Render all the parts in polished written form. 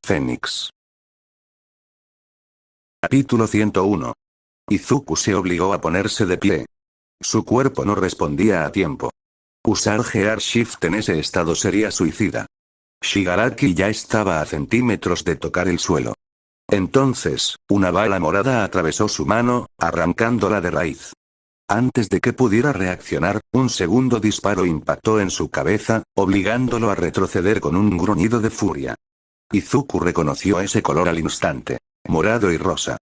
Fénix. Capítulo 101. Izuku se obligó a ponerse de pie. Su cuerpo no respondía a tiempo. Usar Gear Shift en ese estado sería suicida. Shigaraki ya estaba a centímetros de tocar el suelo. Entonces, una bala morada atravesó su mano, arrancándola de raíz. Antes de que pudiera reaccionar, un segundo disparo impactó en su cabeza, obligándolo a retroceder con un gruñido de furia. Izuku reconoció ese color al instante. Morado y rosa.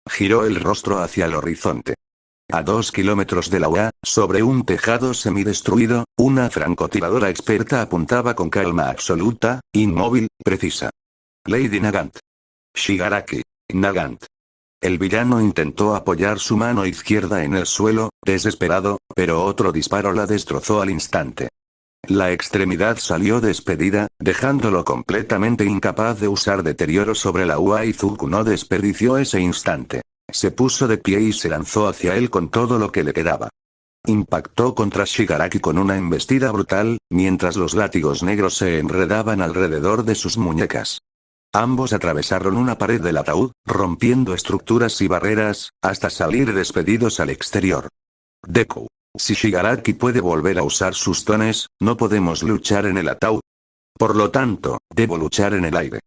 Giró el rostro hacia el horizonte. A 2 kilómetros de la UA, sobre un tejado semidestruido, una francotiradora experta apuntaba con calma absoluta, inmóvil, precisa. Lady Nagant. Shigaraki. Nagant. El villano intentó apoyar su mano izquierda en el suelo, desesperado, pero otro disparo la destrozó al instante. La extremidad salió despedida, dejándolo completamente incapaz de usar deterioro sobre la UA. Izuku no desperdició ese instante. Se puso de pie y se lanzó hacia él con todo lo que le quedaba. Impactó contra Shigaraki con una embestida brutal, mientras los látigos negros se enredaban alrededor de sus muñecas. Ambos atravesaron una pared del ataúd, rompiendo estructuras y barreras, hasta salir despedidos al exterior. Deku. Si Shigaraki puede volver a usar sus dones, no podemos luchar en el ataúd. Por lo tanto, debo luchar en el aire.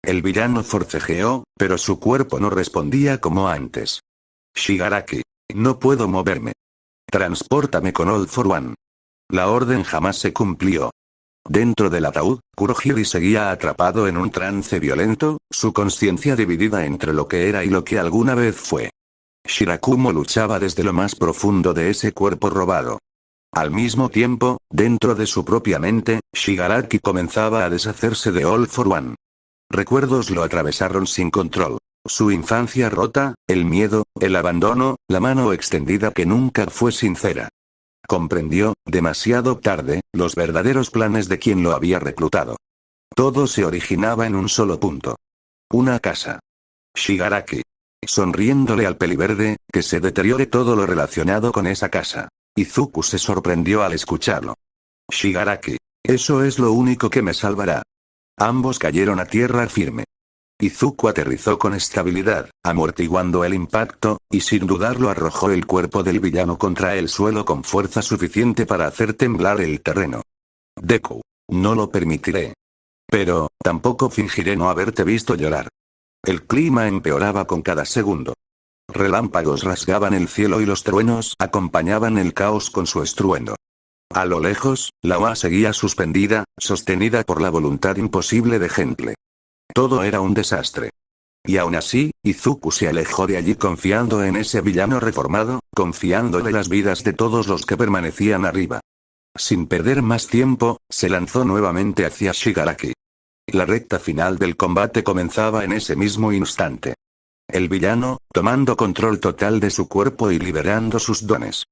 El villano forcejeó, pero su cuerpo no respondía como antes. Shigaraki. No puedo moverme. Transpórtame con All for One. La orden jamás se cumplió. Dentro del ataúd, Kurohige seguía atrapado en un trance violento, su conciencia dividida entre lo que era y lo que alguna vez fue. Shirakumo luchaba desde lo más profundo de ese cuerpo robado. Al mismo tiempo, dentro de su propia mente, Shigaraki comenzaba a deshacerse de All for One. Recuerdos lo atravesaron sin control. Su infancia rota, el miedo, el abandono, la mano extendida que nunca fue sincera. Comprendió, demasiado tarde, los verdaderos planes de quien lo había reclutado. Todo se originaba en un solo punto. Una casa. Shigaraki. Sonriéndole al peliverde, que se deteriore todo lo relacionado con esa casa. Izuku se sorprendió al escucharlo. Shigaraki. Eso es lo único que me salvará. Ambos cayeron a tierra firme. Izuku aterrizó con estabilidad, amortiguando el impacto, y sin dudarlo arrojó el cuerpo del villano contra el suelo con fuerza suficiente para hacer temblar el terreno. Deku. No lo permitiré. Pero, tampoco fingiré no haberte visto llorar. El clima empeoraba con cada segundo. Relámpagos rasgaban el cielo y los truenos acompañaban el caos con su estruendo. A lo lejos, la UA seguía suspendida, sostenida por la voluntad imposible de Gentle. Todo era un desastre. Y aún así, Izuku se alejó de allí confiando en ese villano reformado, confiándole las vidas de todos los que permanecían arriba. Sin perder más tiempo, se lanzó nuevamente hacia Shigaraki. La recta final del combate comenzaba en ese mismo instante. El villano, tomando control total de su cuerpo y liberando sus dones.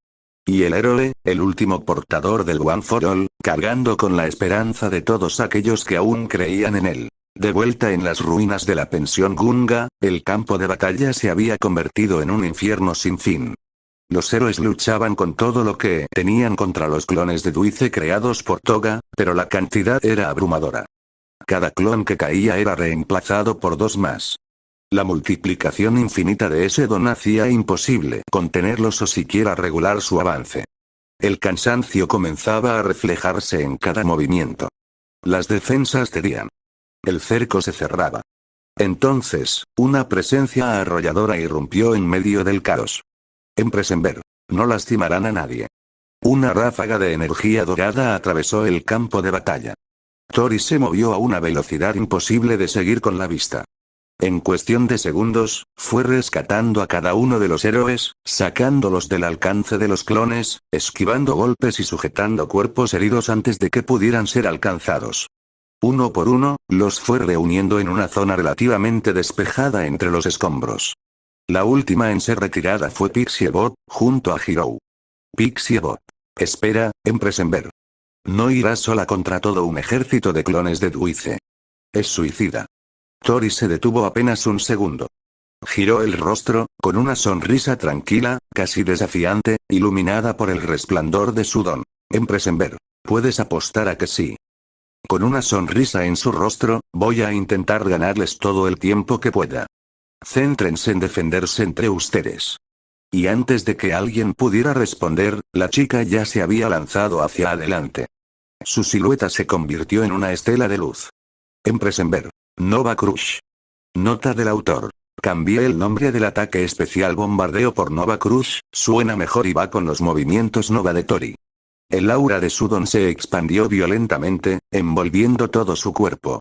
Y el héroe, el último portador del One for All, cargando con la esperanza de todos aquellos que aún creían en él. De vuelta en las ruinas de la pensión Gunga, el campo de batalla se había convertido en un infierno sin fin. Los héroes luchaban con todo lo que tenían contra los clones de Dulce creados por Toga, pero la cantidad era abrumadora. Cada clon que caía era reemplazado por 2 más. La multiplicación infinita de ese don hacía imposible contenerlos o siquiera regular su avance. El cansancio comenzaba a reflejarse en cada movimiento. Las defensas cedían. El cerco se cerraba. Entonces, una presencia arrolladora irrumpió en medio del caos. Empresenver. No lastimarán a nadie. Una ráfaga de energía dorada atravesó el campo de batalla. Tori se movió a una velocidad imposible de seguir con la vista. En cuestión de segundos, fue rescatando a cada uno de los héroes, sacándolos del alcance de los clones, esquivando golpes y sujetando cuerpos heridos antes de que pudieran ser alcanzados. Uno por uno, los fue reuniendo en una zona relativamente despejada entre los escombros. La última en ser retirada fue Pixiebot, junto a Hirou. Pixiebot. Espera, Empresenver. No irás sola contra todo un ejército de clones de Dulce. Es suicida. Tori se detuvo apenas un segundo. Giró el rostro, con una sonrisa tranquila, casi desafiante, iluminada por el resplandor de su don. Empresenver. Puedes apostar a que sí. Con una sonrisa en su rostro, voy a intentar ganarles todo el tiempo que pueda. Céntrense en defenderse entre ustedes. Y antes de que alguien pudiera responder, la chica ya se había lanzado hacia adelante. Su silueta se convirtió en una estela de luz. Empresenber. Nova Crush. Nota del autor. Cambié el nombre del ataque especial bombardeo por Nova Crush, suena mejor y va con los movimientos Nova de Tori. El aura de Sudon se expandió violentamente, envolviendo todo su cuerpo.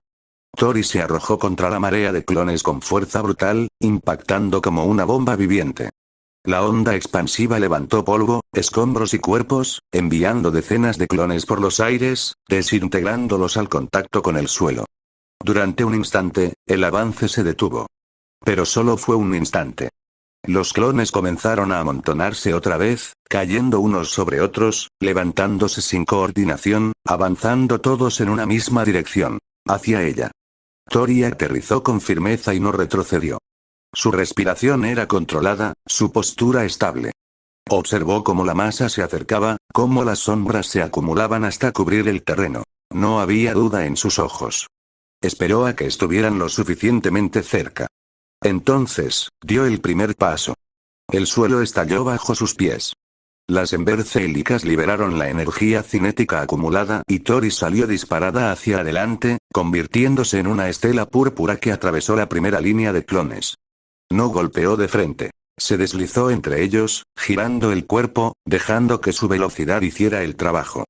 Tori se arrojó contra la marea de clones con fuerza brutal, impactando como una bomba viviente. La onda expansiva levantó polvo, escombros y cuerpos, enviando decenas de clones por los aires, desintegrándolos al contacto con el suelo. Durante un instante, el avance se detuvo. Pero solo fue un instante. Los clones comenzaron a amontonarse otra vez, cayendo unos sobre otros, levantándose sin coordinación, avanzando todos en una misma dirección. Hacia ella. Tori aterrizó con firmeza y no retrocedió. Su respiración era controlada, su postura estable. Observó cómo la masa se acercaba, cómo las sombras se acumulaban hasta cubrir el terreno. No había duda en sus ojos. Esperó a que estuvieran lo suficientemente cerca. Entonces, dio el primer paso. El suelo estalló bajo sus pies. Las Ember célicas liberaron la energía cinética acumulada y Tori salió disparada hacia adelante, convirtiéndose en una estela púrpura que atravesó la primera línea de clones. No golpeó de frente. Se deslizó entre ellos, girando el cuerpo, dejando que su velocidad hiciera el trabajo.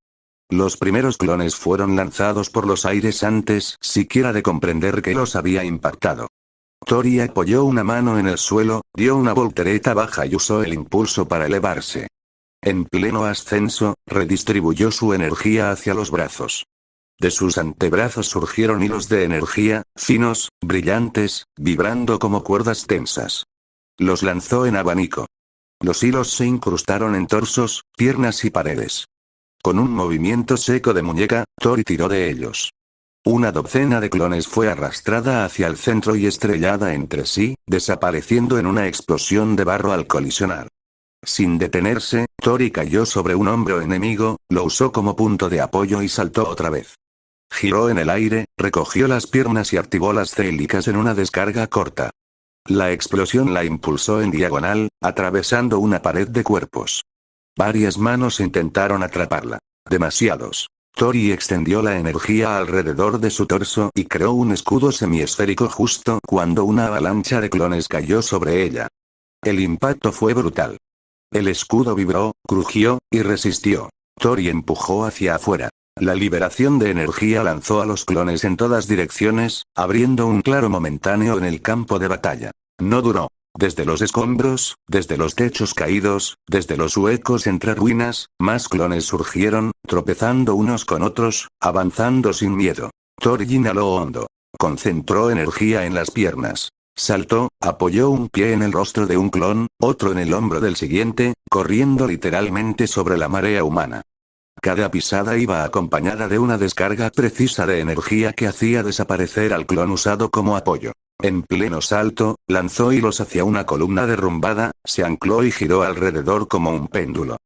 Los primeros clones fueron lanzados por los aires antes siquiera de comprender que los había impactado. Tori apoyó una mano en el suelo, dio una voltereta baja y usó el impulso para elevarse. En pleno ascenso, redistribuyó su energía hacia los brazos. De sus antebrazos surgieron hilos de energía, finos, brillantes, vibrando como cuerdas tensas. Los lanzó en abanico. Los hilos se incrustaron en torsos, piernas y paredes. Con un movimiento seco de muñeca, Tori tiró de ellos. Una docena de clones fue arrastrada hacia el centro y estrellada entre sí, desapareciendo en una explosión de barro al colisionar. Sin detenerse, Tori cayó sobre un hombro enemigo, lo usó como punto de apoyo y saltó otra vez. Giró en el aire, recogió las piernas y activó las célicas en una descarga corta. La explosión la impulsó en diagonal, atravesando una pared de cuerpos. Varias manos intentaron atraparla. Demasiados. Tori extendió la energía alrededor de su torso y creó un escudo semiesférico justo cuando una avalancha de clones cayó sobre ella. El impacto fue brutal. El escudo vibró, crujió, y resistió. Tori empujó hacia afuera. La liberación de energía lanzó a los clones en todas direcciones, abriendo un claro momentáneo en el campo de batalla. No duró. Desde los escombros, desde los techos caídos, desde los huecos entre ruinas, más clones surgieron, tropezando unos con otros, avanzando sin miedo. Tori inhaló hondo. Concentró energía en las piernas. Saltó, apoyó un pie en el rostro de un clon, otro en el hombro del siguiente, corriendo literalmente sobre la marea humana. Cada pisada iba acompañada de una descarga precisa de energía que hacía desaparecer al clon usado como apoyo. En pleno salto, lanzó hilos hacia una columna derrumbada, se ancló y giró alrededor como un péndulo.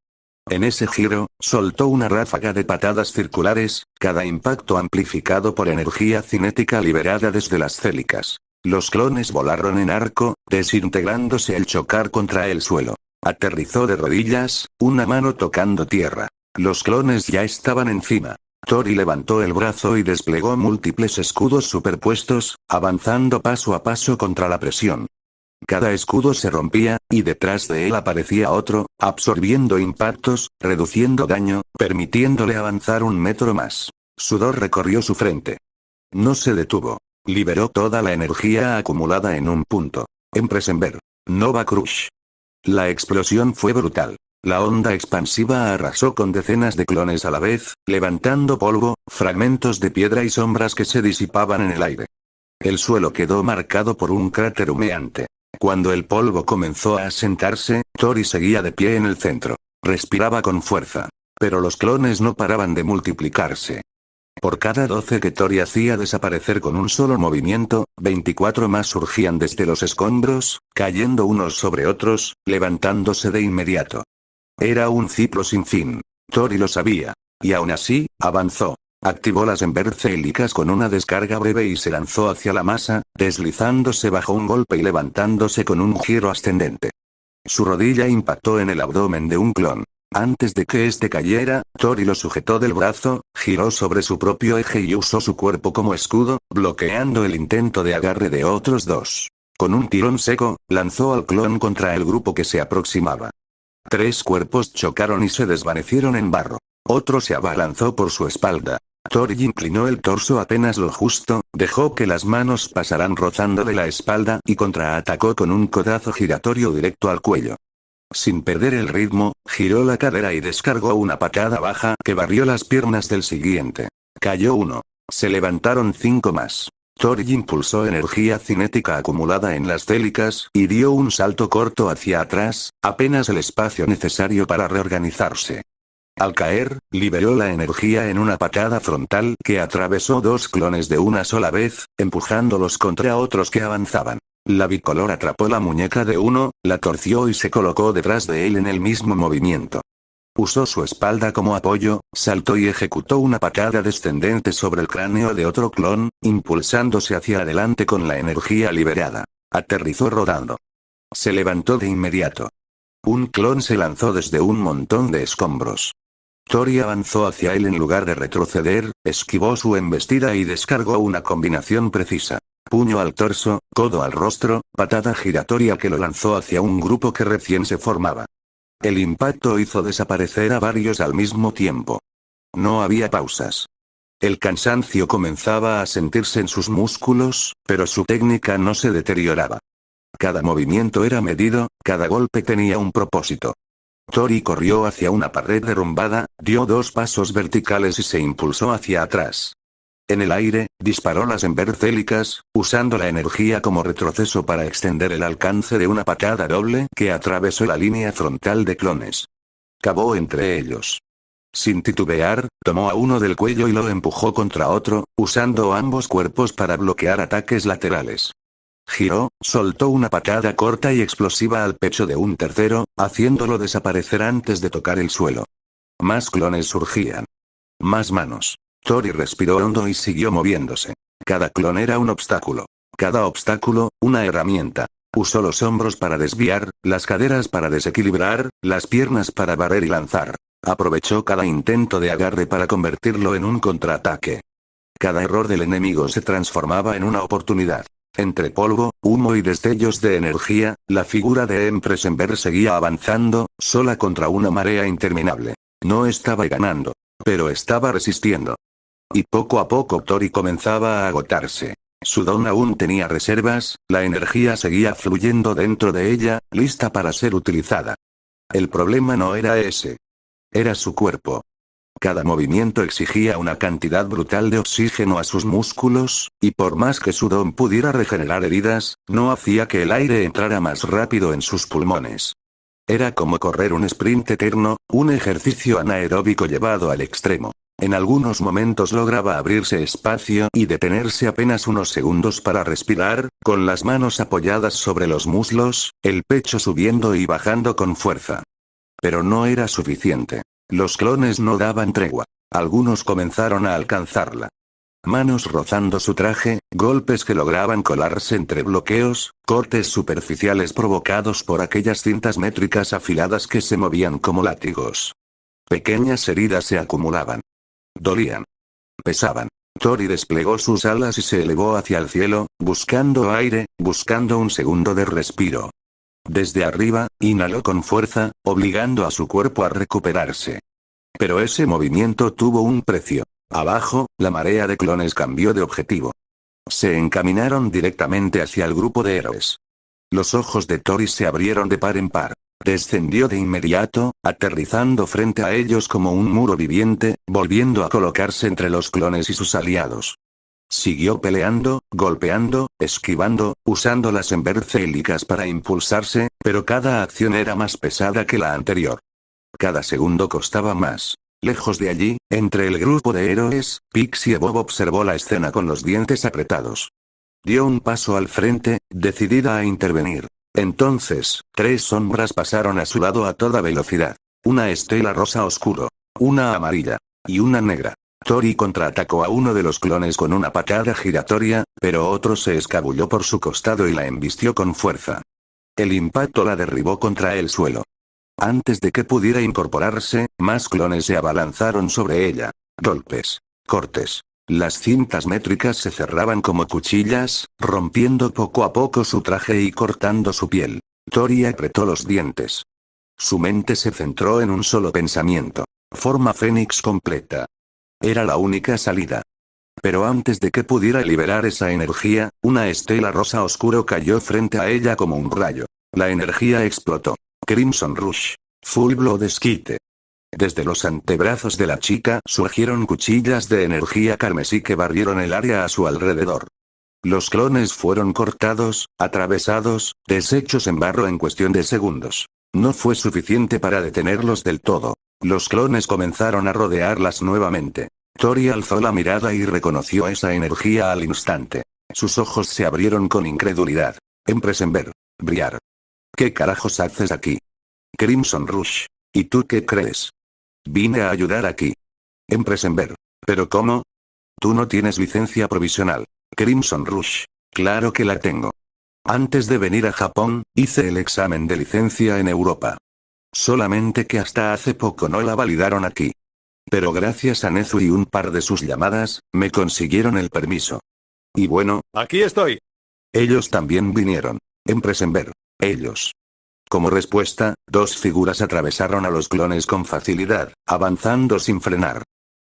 En ese giro, soltó una ráfaga de patadas circulares, cada impacto amplificado por energía cinética liberada desde las célicas. Los clones volaron en arco, desintegrándose al chocar contra el suelo. Aterrizó de rodillas, una mano tocando tierra. Los clones ya estaban encima. Tori levantó el brazo y desplegó múltiples escudos superpuestos, avanzando paso a paso contra la presión. Cada escudo se rompía, y detrás de él aparecía otro, absorbiendo impactos, reduciendo daño, permitiéndole avanzar un metro más. Sudor recorrió su frente. No se detuvo. Liberó toda la energía acumulada en un punto. Empresenber. Nova Crush. La explosión fue brutal. La onda expansiva arrasó con decenas de clones a la vez, levantando polvo, fragmentos de piedra y sombras que se disipaban en el aire. El suelo quedó marcado por un cráter humeante. Cuando el polvo comenzó a asentarse, Tori seguía de pie en el centro. Respiraba con fuerza. Pero los clones no paraban de multiplicarse. Por cada 12 que Tori hacía desaparecer con un solo movimiento, 24 más surgían desde los escombros, cayendo unos sobre otros, levantándose de inmediato. Era un ciclo sin fin. Tori lo sabía. Y aún así, avanzó. Activó las embercélicas con una descarga breve y se lanzó hacia la masa, deslizándose bajo un golpe y levantándose con un giro ascendente. Su rodilla impactó en el abdomen de un clon. Antes de que este cayera, Tori lo sujetó del brazo, giró sobre su propio eje y usó su cuerpo como escudo, bloqueando el intento de agarre de otros dos. Con un tirón seco, lanzó al clon contra el grupo que se aproximaba. 3 cuerpos chocaron y se desvanecieron en barro. Otro se abalanzó por su espalda. Tori inclinó el torso apenas lo justo, dejó que las manos pasaran rozándole la espalda y contraatacó con un codazo giratorio directo al cuello. Sin perder el ritmo, giró la cadera y descargó una patada baja que barrió las piernas del siguiente. Cayó uno. Se levantaron 5 más. Tori impulsó energía cinética acumulada en las célicas y dio un salto corto hacia atrás, apenas el espacio necesario para reorganizarse. Al caer, liberó la energía en una patada frontal que atravesó 2 clones de una sola vez, empujándolos contra otros que avanzaban. La bicolor atrapó la muñeca de uno, la torció y se colocó detrás de él en el mismo movimiento. Usó su espalda como apoyo, saltó y ejecutó una patada descendente sobre el cráneo de otro clon, impulsándose hacia adelante con la energía liberada. Aterrizó rodando. Se levantó de inmediato. Un clon se lanzó desde un montón de escombros. Tori avanzó hacia él en lugar de retroceder, esquivó su embestida y descargó una combinación precisa. Puño al torso, codo al rostro, patada giratoria que lo lanzó hacia un grupo que recién se formaba. El impacto hizo desaparecer a varios al mismo tiempo. No había pausas. El cansancio comenzaba a sentirse en sus músculos, pero su técnica no se deterioraba. Cada movimiento era medido, cada golpe tenía un propósito. Tori corrió hacia una pared derrumbada, dio 2 pasos verticales y se impulsó hacia atrás. En el aire, disparó las embercélicas, usando la energía como retroceso para extender el alcance de una patada doble que atravesó la línea frontal de clones. Cavó entre ellos. Sin titubear, tomó a uno del cuello y lo empujó contra otro, usando ambos cuerpos para bloquear ataques laterales. Giró, soltó una patada corta y explosiva al pecho de un tercero, haciéndolo desaparecer antes de tocar el suelo. Más clones surgían. Más manos. Tori respiró hondo y siguió moviéndose. Cada clon era un obstáculo. Cada obstáculo, una herramienta. Usó los hombros para desviar, las caderas para desequilibrar, las piernas para barrer y lanzar. Aprovechó cada intento de agarre para convertirlo en un contraataque. Cada error del enemigo se transformaba en una oportunidad. Entre polvo, humo y destellos de energía, la figura de Empresenberg seguía avanzando, sola contra una marea interminable. No estaba ganando. Pero estaba resistiendo. Y poco a poco Tori comenzaba a agotarse. Su don aún tenía reservas, la energía seguía fluyendo dentro de ella, lista para ser utilizada. El problema no era ese. Era su cuerpo. Cada movimiento exigía una cantidad brutal de oxígeno a sus músculos, y por más que su don pudiera regenerar heridas, no hacía que el aire entrara más rápido en sus pulmones. Era como correr un sprint eterno, un ejercicio anaeróbico llevado al extremo. En algunos momentos lograba abrirse espacio y detenerse apenas unos segundos para respirar, con las manos apoyadas sobre los muslos, el pecho subiendo y bajando con fuerza. Pero no era suficiente. Los clones no daban tregua. Algunos comenzaron a alcanzarla. Manos rozando su traje, golpes que lograban colarse entre bloqueos, cortes superficiales provocados por aquellas cintas métricas afiladas que se movían como látigos. Pequeñas heridas se acumulaban. Dolían. Pesaban. Tori desplegó sus alas y se elevó hacia el cielo, buscando aire, buscando un segundo de respiro. Desde arriba, inhaló con fuerza, obligando a su cuerpo a recuperarse. Pero ese movimiento tuvo un precio. Abajo, la marea de clones cambió de objetivo. Se encaminaron directamente hacia el grupo de héroes. Los ojos de Tori se abrieron de par en par. Descendió de inmediato, aterrizando frente a ellos como un muro viviente, volviendo a colocarse entre los clones y sus aliados. Siguió peleando, golpeando, esquivando, usando las embercélicas para impulsarse, pero cada acción era más pesada que la anterior. Cada segundo costaba más. Lejos de allí, entre el grupo de héroes, Pixie Bob observó la escena con los dientes apretados. Dio un paso al frente, decidida a intervenir. Entonces, 3 sombras pasaron a su lado a toda velocidad. Una estela rosa oscuro, una amarilla y una negra. Tori contraatacó a uno de los clones con una patada giratoria, pero otro se escabulló por su costado y la embistió con fuerza. El impacto la derribó contra el suelo. Antes de que pudiera incorporarse, más clones se abalanzaron sobre ella. Golpes. Cortes. Las cintas métricas se cerraban como cuchillas, rompiendo poco a poco su traje y cortando su piel. Tori apretó los dientes. Su mente se centró en un solo pensamiento. Forma Fénix completa. Era la única salida. Pero antes de que pudiera liberar esa energía, una estela rosa oscuro cayó frente a ella como un rayo. La energía explotó. Crimson Rush. Full Blood Skite. Desde los antebrazos de la chica surgieron cuchillas de energía carmesí que barrieron el área a su alrededor. Los clones fueron cortados, atravesados, deshechos en barro en cuestión de segundos. No fue suficiente para detenerlos del todo. Los clones comenzaron a rodearlas nuevamente. Tori alzó la mirada y reconoció esa energía al instante. Sus ojos se abrieron con incredulidad. Empresenber. Briar. ¿Qué carajos haces aquí? Crimson Rush. ¿Y tú qué crees? Vine a ayudar aquí. Empresenber. ¿Pero cómo? Tú no tienes licencia provisional. Crimson Rush. Claro que la tengo. Antes de venir a Japón, hice el examen de licencia en Europa. Solamente que hasta hace poco no la validaron aquí. Pero gracias a Nezu y un par de sus llamadas, me consiguieron el permiso. Y bueno, Aquí estoy. ellos también vinieron. Empresenber. Ellos. Como respuesta, dos figuras atravesaron a los clones con facilidad, avanzando sin frenar.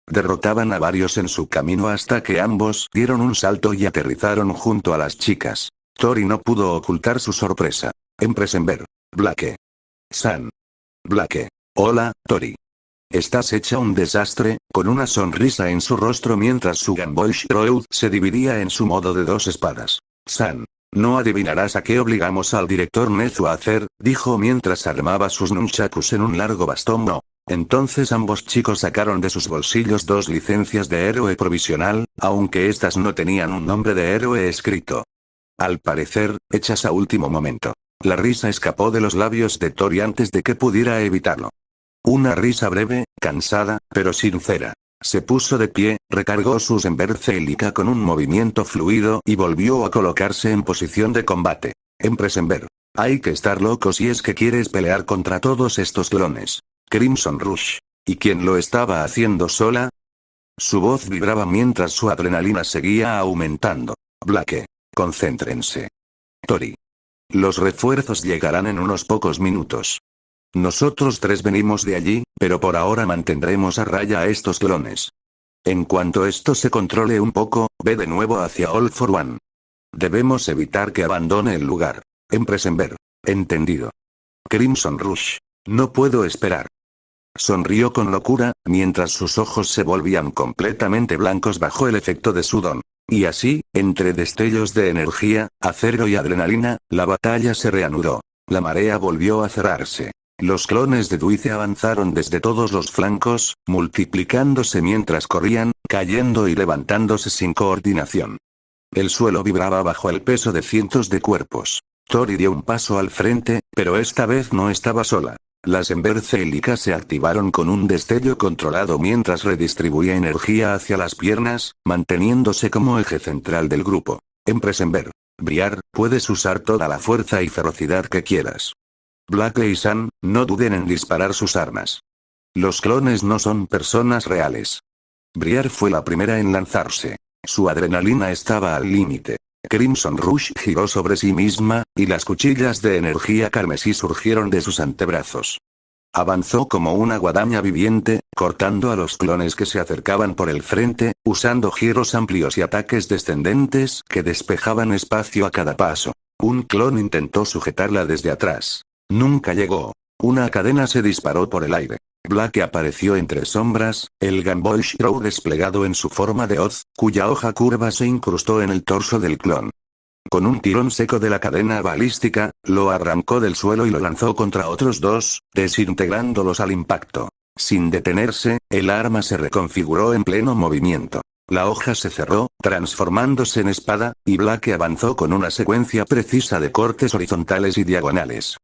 Derrotaban a varios en su camino hasta que ambos dieron un salto y aterrizaron junto a las chicas. Tori no pudo ocultar su sorpresa. Empresenber. Blake. San. Blake. Hola, Tori. Estás hecha un desastre, con una sonrisa en su rostro mientras su Gambosh Road se dividía en su modo de dos espadas. San. No adivinarás a qué obligamos al director Nezu a hacer, dijo mientras armaba sus nunchakus en un largo bastón. No. Entonces ambos chicos sacaron de sus bolsillos dos licencias de héroe provisional, aunque estas no tenían un nombre de héroe escrito. Al parecer, hechas a último momento. La risa escapó de los labios de Tori antes de que pudiera evitarlo. Una risa breve, cansada, pero sincera. Se puso de pie, recargó su Ember Celica con un movimiento fluido y volvió a colocarse en posición de combate. Empresenber. Hay que estar loco si es que quieres pelear contra todos estos clones. Crimson Rush. ¿Y quién lo estaba haciendo sola? Su voz vibraba mientras su adrenalina seguía aumentando. Blake. Concéntrense. Tori. Los refuerzos llegarán en unos pocos minutos. Nosotros tres venimos de allí, pero por ahora mantendremos a raya a estos clones. En cuanto esto se controle un poco, ve de nuevo hacia All for One. Debemos evitar que abandone el lugar. Empresenber. Entendido. Crimson Rush. No puedo esperar. Sonrió con locura, mientras sus ojos se volvían completamente blancos bajo el efecto de su don. Y así, entre destellos de energía, acero y adrenalina, la batalla se reanudó. La marea volvió a cerrarse. Los clones de Duice avanzaron desde todos los flancos, multiplicándose mientras corrían, cayendo y levantándose sin coordinación. El suelo vibraba bajo el peso de cientos de cuerpos. Tori dio un paso al frente, pero esta vez no estaba sola. Las Ember Célicas se activaron con un destello controlado mientras redistribuía energía hacia las piernas, manteniéndose como eje central del grupo. Empresenber. Briar, puedes usar toda la fuerza y ferocidad que quieras. Blake y San, no duden en disparar sus armas. Los clones no son personas reales. Briar fue la primera en lanzarse. Su adrenalina estaba al límite. Crimson Rush giró sobre sí misma, y las cuchillas de energía carmesí surgieron de sus antebrazos. Avanzó como una guadaña viviente, cortando a los clones que se acercaban por el frente, usando giros amplios y ataques descendentes que despejaban espacio a cada paso. Un clon intentó sujetarla desde atrás. Nunca llegó. Una cadena se disparó por el aire. Blake apareció entre sombras, el Gambosh Row desplegado en su forma de hoz, cuya hoja curva se incrustó en el torso del clon. Con un tirón seco de la cadena balística, lo arrancó del suelo y lo lanzó contra otros dos, desintegrándolos al impacto. Sin detenerse, el arma se reconfiguró en pleno movimiento. La hoja se cerró, transformándose en espada, y Blake avanzó con una secuencia precisa de cortes horizontales y diagonales.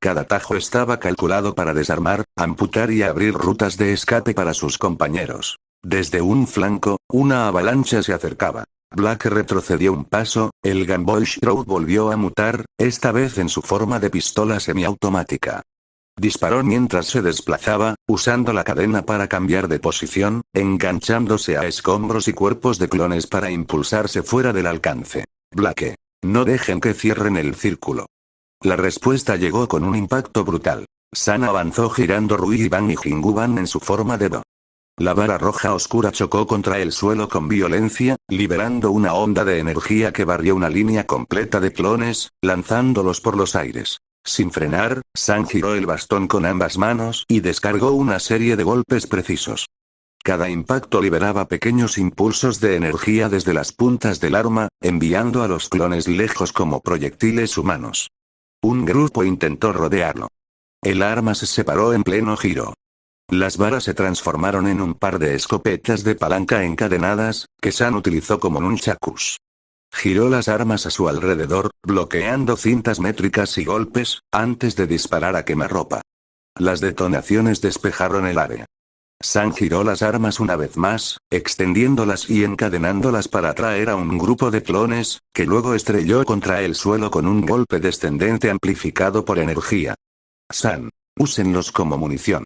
Cada tajo estaba calculado para desarmar, amputar y abrir rutas de escape para sus compañeros. Desde un flanco, una avalancha se acercaba. Black retrocedió un paso, el Gumball Shroud volvió a mutar, esta vez en su forma de pistola semiautomática. Disparó mientras se desplazaba, usando la cadena para cambiar de posición, enganchándose a escombros y cuerpos de clones para impulsarse fuera del alcance. Black. No dejen que cierren el círculo. La respuesta llegó con un impacto brutal. San avanzó girando Ruiban y Jinguban en su forma de Do. La vara roja oscura chocó contra el suelo con violencia, liberando una onda de energía que barrió una línea completa de clones, lanzándolos por los aires. Sin frenar, San giró el bastón con ambas manos y descargó una serie de golpes precisos. Cada impacto liberaba pequeños impulsos de energía desde las puntas del arma, enviando a los clones lejos como proyectiles humanos. Un grupo intentó rodearlo. El arma se separó en pleno giro. Las varas se transformaron en un par de escopetas de palanca encadenadas, que San utilizó como nunchakus. Giró las armas a su alrededor, bloqueando cintas métricas y golpes, antes de disparar a quemarropa. Las detonaciones despejaron el área. San giró las armas una vez más, extendiéndolas y encadenándolas para atraer a un grupo de clones, que luego estrelló contra el suelo con un golpe descendente amplificado por energía. San. Úsenlos como munición.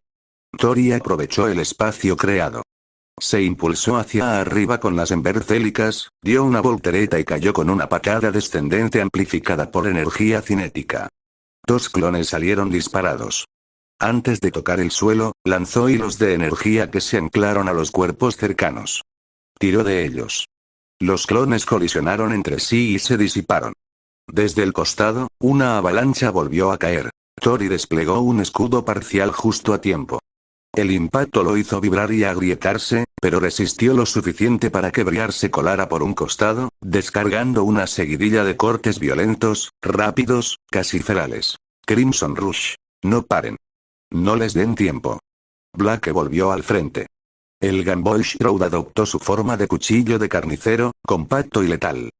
Tori aprovechó el espacio creado. Se impulsó hacia arriba con las embercélicas, dio una voltereta y cayó con una patada descendente amplificada por energía cinética. 2 clones salieron disparados. Antes de tocar el suelo, lanzó hilos de energía que se anclaron a los cuerpos cercanos. Tiró de ellos. Los clones colisionaron entre sí y se disiparon. Desde el costado, una avalancha volvió a caer. Tori desplegó un escudo parcial justo a tiempo. El impacto lo hizo vibrar y agrietarse, pero resistió lo suficiente para que Briar se colara por un costado, descargando una seguidilla de cortes violentos, rápidos, casi ferales. Crimson Rush. No paren. No les den tiempo. Black volvió al frente. El Gumball Shroud adoptó su forma de cuchillo de carnicero, compacto y letal.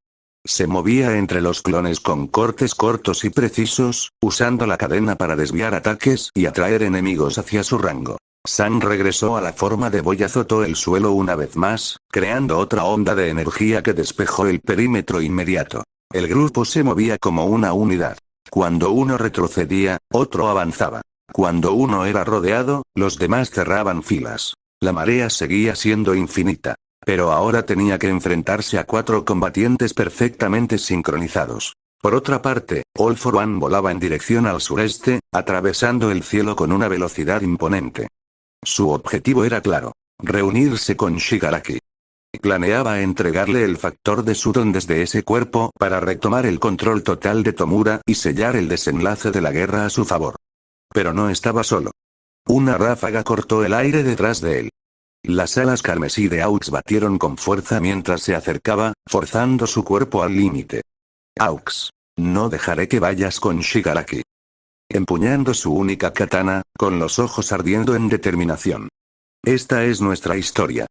Se movía entre los clones con cortes cortos y precisos, usando la cadena para desviar ataques y atraer enemigos hacia su rango. San regresó a la forma de boy y azotó el suelo una vez más, creando otra onda de energía que despejó el perímetro inmediato. El grupo se movía como una unidad. Cuando uno retrocedía, otro avanzaba. Cuando uno era rodeado, los demás cerraban filas. La marea seguía siendo infinita. Pero ahora tenía que enfrentarse a 4 combatientes perfectamente sincronizados. Por otra parte, All for One volaba en dirección al sureste, atravesando el cielo con una velocidad imponente. Su objetivo era claro: reunirse con Shigaraki. Planeaba entregarle el factor de Sudon desde ese cuerpo para retomar el control total de Tomura y sellar el desenlace de la guerra a su favor. Pero no estaba solo. Una ráfaga cortó el aire detrás de él. Las alas carmesí de Aux batieron con fuerza mientras se acercaba, forzando su cuerpo al límite. Aux. No dejaré que vayas con Shigaraki. Empuñando su única katana, con los ojos ardiendo en determinación. Esta es nuestra historia.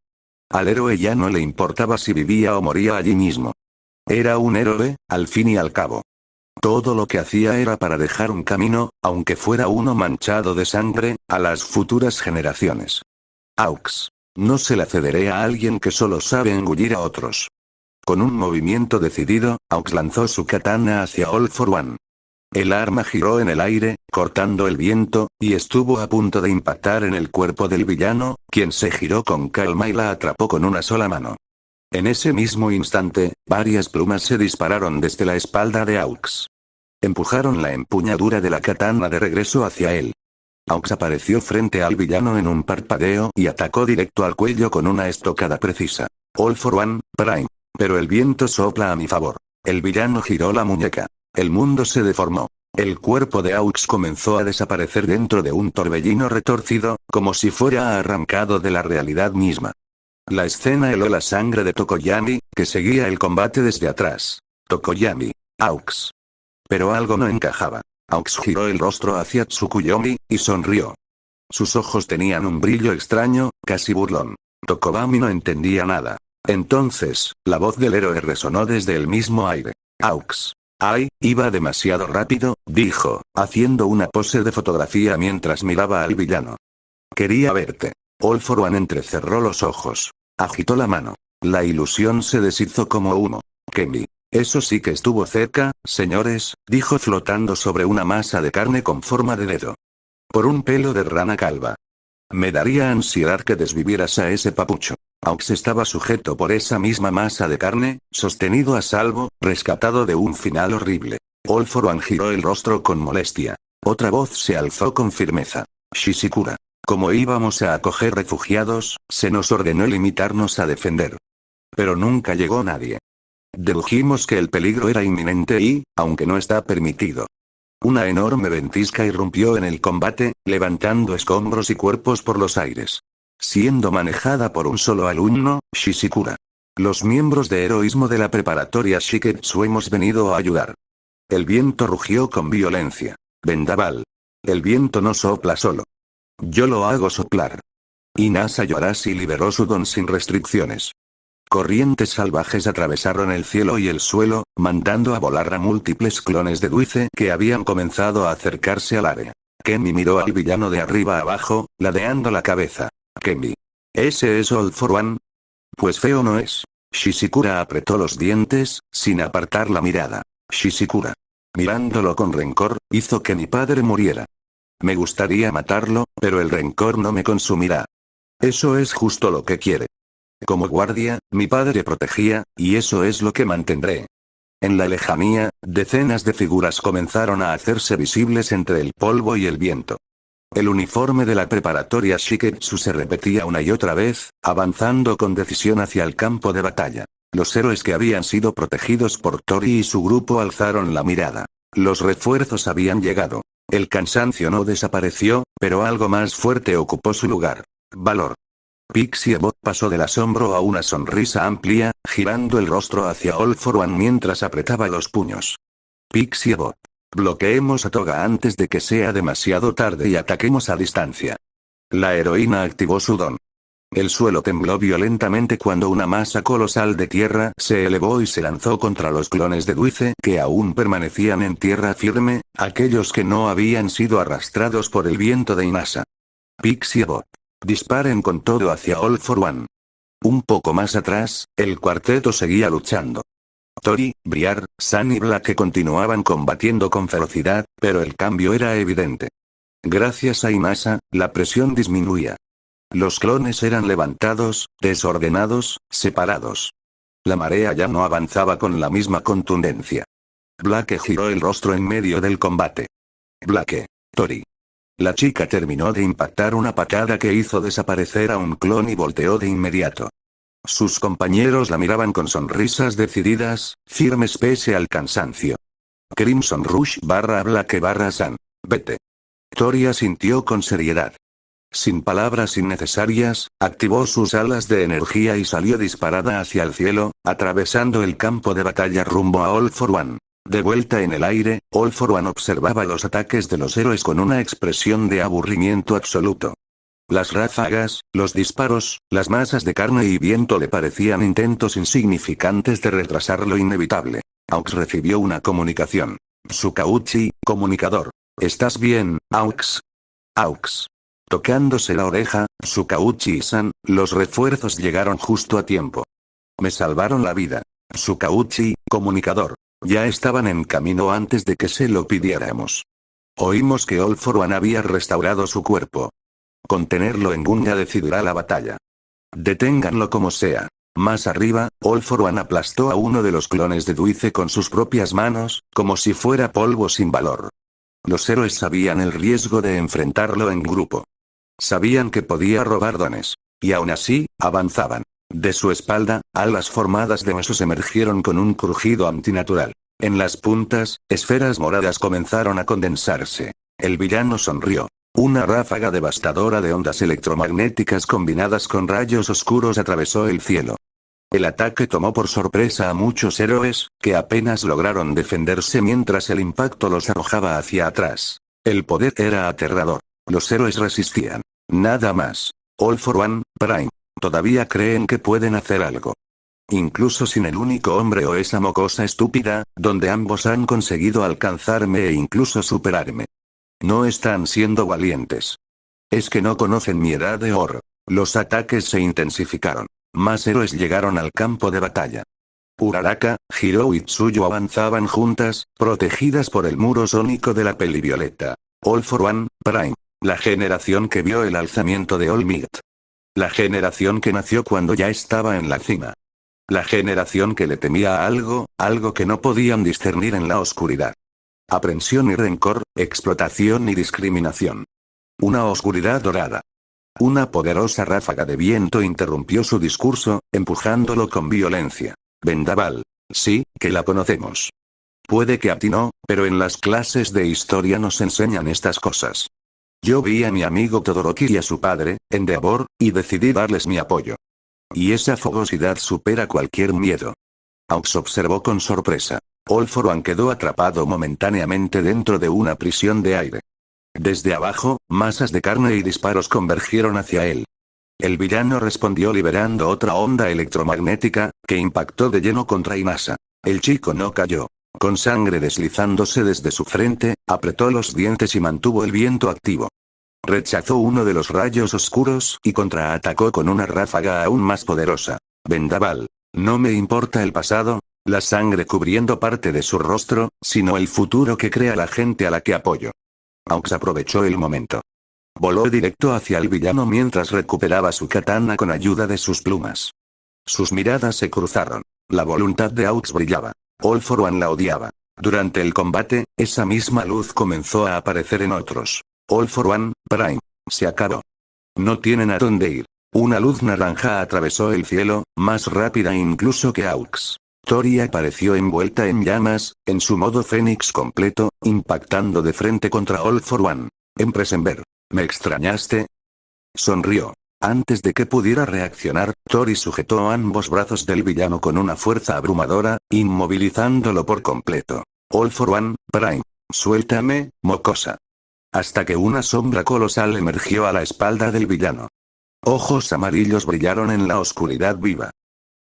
Al héroe ya no le importaba si vivía o moría allí mismo. Era un héroe, al fin y al cabo. Todo lo que hacía era para dejar un camino, aunque fuera uno manchado de sangre, a las futuras generaciones. Aux. No se la cederé a alguien que solo sabe engullir a otros. Con un movimiento decidido, Aux lanzó su katana hacia All for One. El arma giró en el aire, cortando el viento, y estuvo a punto de impactar en el cuerpo del villano, quien se giró con calma y la atrapó con una sola mano. En ese mismo instante, varias plumas se dispararon desde la espalda de Aux. Empujaron la empuñadura de la katana de regreso hacia él. Aux apareció frente al villano en un parpadeo y atacó directo al cuello con una estocada precisa. All for One, Prime. Pero el viento sopla a mi favor. El villano giró la muñeca. El mundo se deformó. El cuerpo de Aux comenzó a desaparecer dentro de un torbellino retorcido, como si fuera arrancado de la realidad misma. La escena heló la sangre de Tokoyami, que seguía el combate desde atrás. Tokoyami. Aux. Pero algo no encajaba. Aux giró el rostro hacia Tsukuyomi, y sonrió. Sus ojos tenían un brillo extraño, casi burlón. Tokoyami no entendía nada. Entonces, la voz del héroe resonó desde el mismo aire. Aux. Ay, iba demasiado rápido, dijo, haciendo una pose de fotografía mientras miraba al villano. Quería verte. All for One entrecerró los ojos. Agitó la mano. La ilusión se deshizo como humo. Kemi. Eso sí que estuvo cerca, señores, dijo flotando sobre una masa de carne con forma de dedo. Por un pelo de rana calva. Me daría ansiedad que desvivieras a ese papucho. Aux estaba sujeto por esa misma masa de carne, sostenido a salvo, rescatado de un final horrible. All For One giró el rostro con molestia. Otra voz se alzó con firmeza. Shishikura. Como íbamos a acoger refugiados, se nos ordenó limitarnos a defender. Pero nunca llegó nadie. Dedujimos que el peligro era inminente y, aunque no está permitido. Una enorme ventisca irrumpió en el combate, levantando escombros y cuerpos por los aires. Siendo manejada por un solo alumno, Shishikura. Los miembros de heroísmo de la preparatoria Shiketsu hemos venido a ayudar. El viento rugió con violencia. Vendaval. El viento no sopla solo. Yo lo hago soplar. Inasa Yorashi liberó su don sin restricciones. Corrientes salvajes atravesaron el cielo y el suelo, mandando a volar a múltiples clones de Duice que habían comenzado a acercarse al área. Kemi miró al villano de arriba abajo, ladeando la cabeza. Kemi. ¿Ese es All For One? Pues feo no es. Shishikura apretó los dientes, sin apartar la mirada. Shishikura. Mirándolo con rencor, hizo que mi padre muriera. Me gustaría matarlo, pero el rencor no me consumirá. Eso es justo lo que quiere. Como guardia, mi padre protegía, y eso es lo que mantendré. En la lejanía, decenas de figuras comenzaron a hacerse visibles entre el polvo y el viento. El uniforme de la preparatoria Shiketsu se repetía una y otra vez, avanzando con decisión hacia el campo de batalla. Los héroes que habían sido protegidos por Tori y su grupo alzaron la mirada. Los refuerzos habían llegado. El cansancio no desapareció, pero algo más fuerte ocupó su lugar. Valor. Pixie Bot pasó del asombro a una sonrisa amplia, girando el rostro hacia All For One mientras apretaba los puños. Pixie Bot. Bloqueemos a Toga antes de que sea demasiado tarde y ataquemos a distancia. La heroína activó su don. El suelo tembló violentamente cuando una masa colosal de tierra se elevó y se lanzó contra los clones de Duice que aún permanecían en tierra firme, aquellos que no habían sido arrastrados por el viento de Inasa. Pixie Bot. Disparen con todo hacia All For One. Un poco más atrás, el cuarteto seguía luchando. Tori, Briar, San y Blake continuaban combatiendo con ferocidad, pero el cambio era evidente. Gracias a Inasa, la presión disminuía. Los clones eran levantados, desordenados, separados. La marea ya no avanzaba con la misma contundencia. Blake giró el rostro en medio del combate. Blake. Tori. La chica terminó de impactar una patada que hizo desaparecer a un clon y volteó de inmediato. Sus compañeros la miraban con sonrisas decididas, firmes pese al cansancio. Crimson Rush /Blake /San. Vete. Tori asintió con seriedad. Sin palabras innecesarias, activó sus alas de energía y salió disparada hacia el cielo, atravesando el campo de batalla rumbo a All For One. De vuelta en el aire, All For One observaba los ataques de los héroes con una expresión de aburrimiento absoluto. Las ráfagas, los disparos, las masas de carne y viento le parecían intentos insignificantes de retrasar lo inevitable. Aux recibió una comunicación. Tsukauchi, comunicador. ¿Estás bien, Aux? Aux. Tocándose la oreja, Tsukauchi-san, los refuerzos llegaron justo a tiempo. Me salvaron la vida. Tsukauchi, comunicador. Ya estaban en camino antes de que se lo pidiéramos. Oímos que All For One había restaurado su cuerpo. Contenerlo en Gunga decidirá la batalla. Deténganlo como sea. Más arriba, All For One aplastó a uno de los clones de Duice con sus propias manos, como si fuera polvo sin valor. Los héroes sabían el riesgo de enfrentarlo en grupo. Sabían que podía robar dones. Y aún así, avanzaban. De su espalda, alas formadas de huesos emergieron con un crujido antinatural. En las puntas, esferas moradas comenzaron a condensarse. El villano sonrió. Una ráfaga devastadora de ondas electromagnéticas combinadas con rayos oscuros atravesó el cielo. El ataque tomó por sorpresa a muchos héroes, que apenas lograron defenderse mientras el impacto los arrojaba hacia atrás. El poder era aterrador. Los héroes resistían. Nada más. All For One, Prime. Todavía creen que pueden hacer algo. Incluso sin el único hombre o esa mocosa estúpida, donde ambos han conseguido alcanzarme e incluso superarme. No están siendo valientes. Es que no conocen mi edad de oro. Los ataques se intensificaron. más héroes llegaron al campo de batalla. Uraraka, Hiro y Tsuyu avanzaban juntas, protegidas por el muro sónico de la pelivioleta. All for One, Prime. La generación que vio el alzamiento de All Might. La generación que nació cuando ya estaba en la cima. La generación que le temía a algo, algo que no podían discernir en la oscuridad. Aprensión y rencor, explotación y discriminación. Una oscuridad dorada. Una poderosa ráfaga de viento interrumpió su discurso, empujándolo con violencia. Vendaval. Sí, que la conocemos. Puede que a ti no, pero en las clases de historia nos enseñan estas cosas. Yo vi a mi amigo Todoroki y a su padre, Endeavor, y decidí darles mi apoyo. Y esa fogosidad supera cualquier miedo. Aux observó con sorpresa. All for One quedó atrapado momentáneamente dentro de una prisión de aire. Desde abajo, masas de carne y disparos convergieron hacia él. El villano respondió liberando otra onda electromagnética, que impactó de lleno contra Inasa. El chico no cayó. Con sangre deslizándose desde su frente, apretó los dientes y mantuvo el viento activo. Rechazó uno de los rayos oscuros y contraatacó con una ráfaga aún más poderosa. Vendaval. No me importa el pasado, la sangre cubriendo parte de su rostro, sino el futuro que crea la gente a la que apoyo. Aux aprovechó el momento. Voló directo hacia el villano mientras recuperaba su katana con ayuda de sus plumas. Sus miradas se cruzaron. La voluntad de Aux brillaba. All for One la odiaba. Durante el combate, esa misma luz comenzó a aparecer en otros. All for One, Prime. Se acabó. No tienen a dónde ir. Una luz naranja atravesó el cielo, más rápida incluso que Aux. Tori apareció envuelta en llamas, en su modo Fénix completo, impactando de frente contra All for One. Empresenber. ¿Me extrañaste? Sonrió. Antes de que pudiera reaccionar, Tori sujetó ambos brazos del villano con una fuerza abrumadora, inmovilizándolo por completo. All for One, Prime. Suéltame, mocosa. Hasta que una sombra colosal emergió a la espalda del villano. Ojos amarillos brillaron en la oscuridad viva.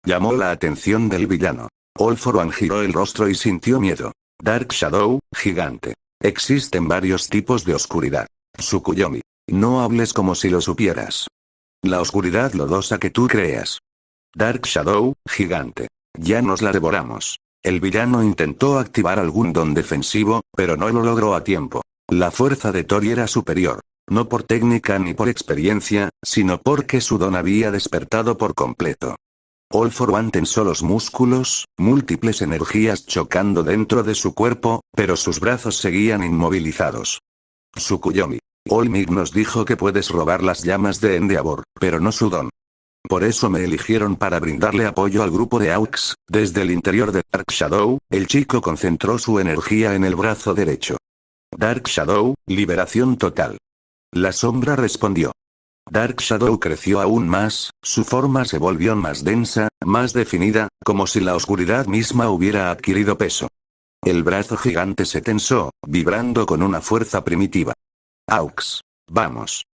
Llamó la atención del villano. All for One giró el rostro y sintió miedo. Dark Shadow, gigante. Existen varios tipos de oscuridad. Tsukuyomi. No hables como si lo supieras. La oscuridad lodosa que tú creas. Dark Shadow, gigante. Ya nos la devoramos. El villano intentó activar algún don defensivo, pero no lo logró a tiempo. La fuerza de Tori era superior. No por técnica ni por experiencia, sino porque su don había despertado por completo. All for One tensó los músculos, múltiples energías chocando dentro de su cuerpo, pero sus brazos seguían inmovilizados. Tsukuyomi. All Might nos dijo que puedes robar las llamas de Endeavor, pero no su don. Por eso me eligieron para brindarle apoyo al grupo de Aux. Desde el interior de Dark Shadow, el chico concentró su energía en el brazo derecho. Dark Shadow, liberación total. La sombra respondió. Dark Shadow creció aún más, su forma se volvió más densa, más definida, como si la oscuridad misma hubiera adquirido peso. El brazo gigante se tensó, vibrando con una fuerza primitiva. Aux. Vamos.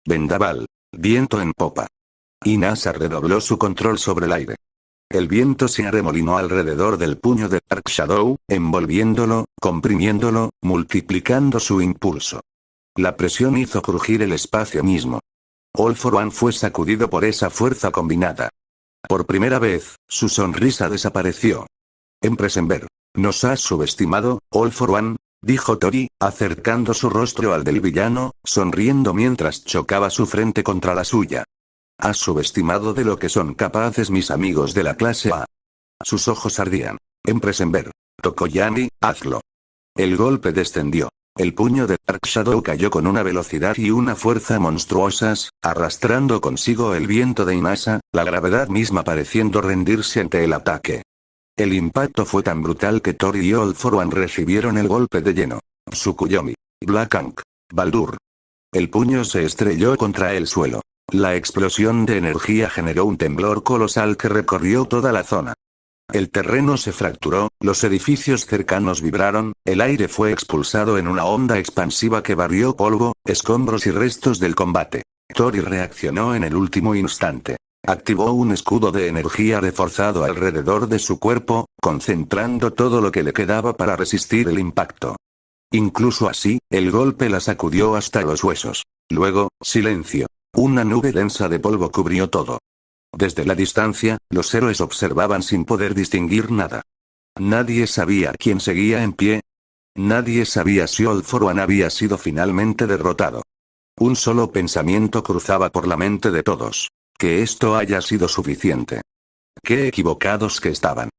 Vendaval. Viento en popa. Inasa redobló su control sobre el aire. El viento se arremolinó alrededor del puño de Dark Shadow, envolviéndolo, comprimiéndolo, multiplicando su impulso. La presión hizo crujir el espacio mismo. All for One fue sacudido por esa fuerza combinada. Por primera vez, su sonrisa desapareció. Empresenber. ¿Nos has subestimado, All for One? Dijo Tori, acercando su rostro al del villano, sonriendo mientras chocaba su frente contra la suya. Has subestimado de lo que son capaces mis amigos de la clase A. Sus ojos ardían. Empresenber. Tokoyami, hazlo. El golpe descendió. El puño de Dark Shadow cayó con una velocidad y una fuerza monstruosas, arrastrando consigo el viento de Inasa, la gravedad misma pareciendo rendirse ante el ataque. El impacto fue tan brutal que Tori y All for One recibieron el golpe de lleno. Tsukuyomi. Black Ankh. Baldur. El puño se estrelló contra el suelo. La explosión de energía generó un temblor colosal que recorrió toda la zona. El terreno se fracturó, los edificios cercanos vibraron, el aire fue expulsado en una onda expansiva que barrió polvo, escombros y restos del combate. Tori reaccionó en el último instante. Activó un escudo de energía reforzado alrededor de su cuerpo, concentrando todo lo que le quedaba para resistir el impacto. Incluso así, el golpe la sacudió hasta los huesos. Luego, silencio. Una nube densa de polvo cubrió todo. Desde la distancia, los héroes observaban sin poder distinguir nada. Nadie sabía quién seguía en pie. Nadie sabía si All For One había sido finalmente derrotado. Un solo pensamiento cruzaba por la mente de todos. Que esto haya sido suficiente. Qué equivocados que estaban.